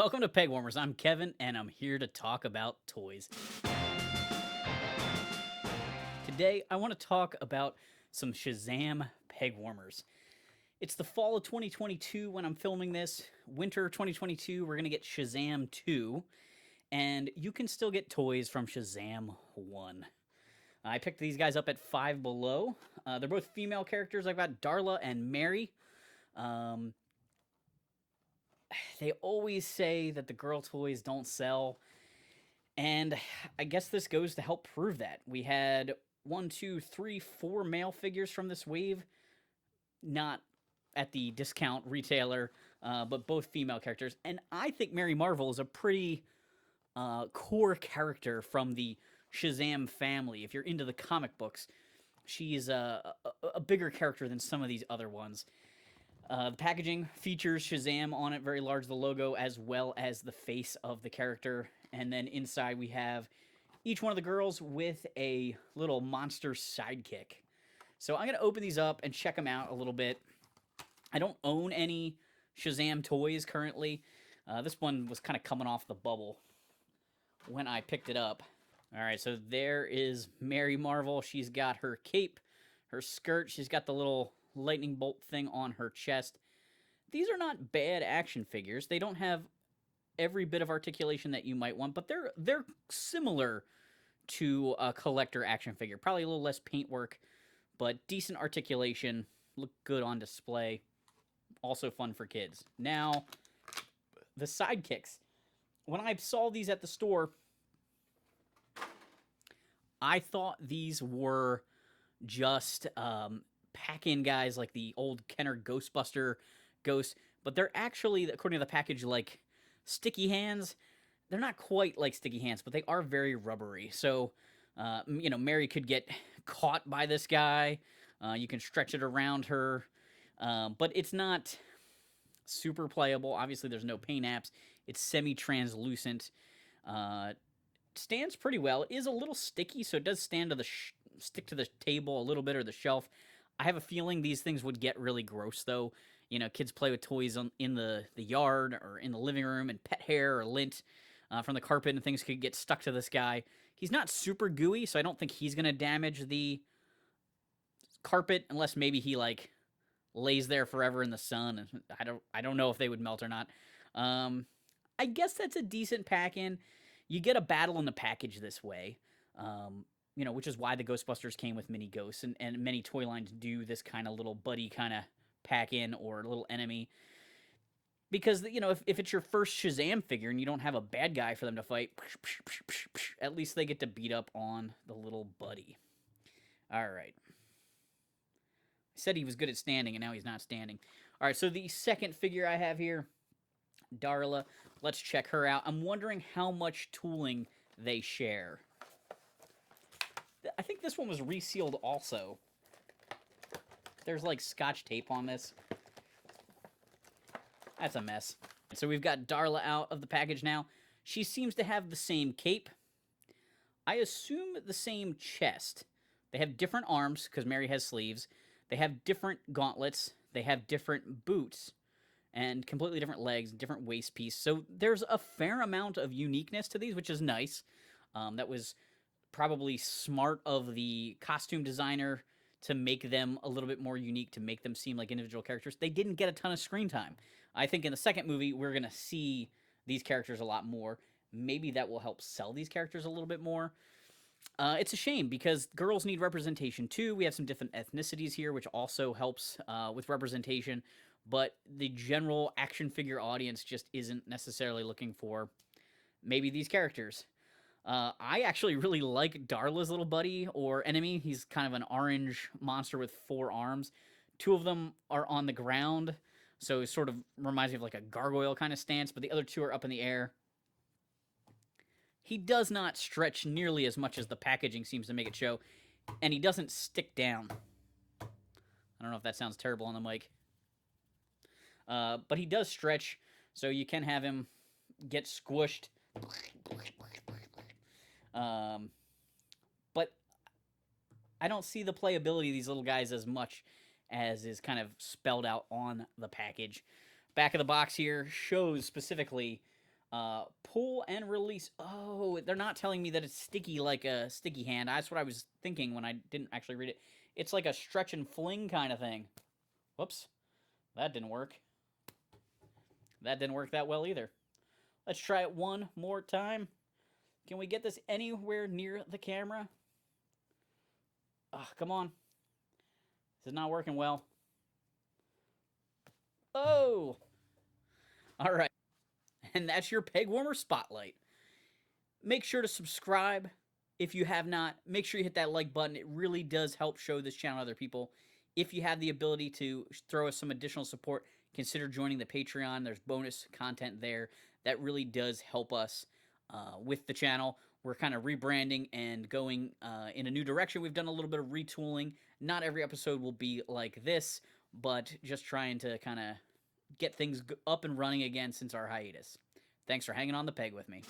Welcome to Pegwarmers. I'm Kevin, and I'm here to talk about toys. Today, I want to talk about some Shazam Pegwarmers. It's the fall of 2022 when I'm filming this. Winter 2022, we're going to get Shazam 2, and you can still get toys from Shazam 1. I picked these guys up at Five Below. They're both female characters. I've got Darla and Mary. They always say that the girl toys don't sell, and I guess this goes to help prove that. We had 4 male figures from this wave, not at the discount retailer, but both female characters. And I think Mary Marvel is a pretty core character from the Shazam family. If you're into the comic books, she's a bigger character than some of these other ones. The packaging features Shazam on it, very large, the logo, as well as the face of the character. And then inside we have each one of the girls with a little monster sidekick. So I'm going to open these up and check them out a little bit. I don't own any Shazam toys currently. This one was kind of coming off the bubble when I picked it up. All right, so there is Mary Marvel. She's got her cape, her skirt. She's got the little lightning bolt thing on her chest. These are not bad action figures. They don't have every bit of articulation that you might want, but they're similar to a collector action figure. Probably a little less paintwork, but decent articulation. Look good on display. Also fun for kids. Now, the sidekicks. When I saw these at the store, I thought these were just pack-in guys like the old Kenner Ghostbuster ghosts, but they're actually, according to the package, like sticky hands. They're not quite like sticky hands, but they are very rubbery. So, Mary could get caught by this guy. You can stretch it around her, but it's not super playable. Obviously, there's no paint apps. It's semi-translucent. Stands pretty well. It is a little sticky, so it does stand to stick to the table a little bit or the shelf. I have a feeling these things would get really gross, though. You know, kids play with toys in the yard or in the living room, and pet hair or lint from the carpet and things could get stuck to this guy. He's not super gooey, so I don't think he's going to damage the carpet unless maybe he, like, lays there forever in the sun. And I don't know if they would melt or not. I guess that's a decent pack-in. You get a battle in the package this way. Which is why the Ghostbusters came with mini ghosts, and many toy lines do this kind of little buddy kind of pack-in or little enemy. Because, if it's your first Shazam figure and you don't have a bad guy for them to fight, at least they get to beat up on the little buddy. All right. I said he was good at standing, and now he's not standing. All right, so the second figure I have here, Darla. Let's check her out. I'm wondering how much tooling they share. I think this one was resealed also. There's like scotch tape on this. That's a mess. So we've got Darla out of the package now. She seems to have the same cape. I assume the same chest. They have different arms because Mary has sleeves. They have different gauntlets. They have different boots and completely different legs, different waist piece. So there's a fair amount of uniqueness to these, which is nice. That was probably smart of the costume designer to make them a little bit more unique, to make them seem like individual characters. They didn't get a ton of screen time. I think in the second movie, we're going to see these characters a lot more. Maybe that will help sell these characters a little bit more. It's a shame because girls need representation too. We have some different ethnicities here, which also helps with representation. But the general action figure audience just isn't necessarily looking for maybe these characters. I actually really like Darla's little buddy or enemy. He's kind of an orange monster with 4 arms. 2 of them are on the ground, so it sort of reminds me of like a gargoyle kind of stance, but the other 2 are up in the air. He does not stretch nearly as much as the packaging seems to make it show, and he doesn't stick down. I don't know if that sounds terrible on the mic. But he does stretch, so you can have him get squished. But I don't see the playability of these little guys as much as is kind of spelled out on the package. Back of the box here shows specifically Pull and release. Oh, they're not telling me that it's sticky like a sticky hand. That's what I was thinking when I didn't actually read it. It's like a stretch and fling kind of thing. Whoops. That didn't work. That didn't work that well either. Let's try it one more time. Can we get this anywhere near the camera? Come on. This is not working well. Oh! Alright. And that's your Pegwarmer Spotlight. Make sure to subscribe if you have not. Make sure you hit that like button. It really does help show this channel to other people. If you have the ability to throw us some additional support, consider joining the Patreon. There's bonus content there. That really does help us with the channel. We're kind of rebranding and going in a new direction. We've done a little bit of retooling. Not every episode will be like this, but just trying to kind of get things up and running again since our hiatus. Thanks for hanging on the peg with me.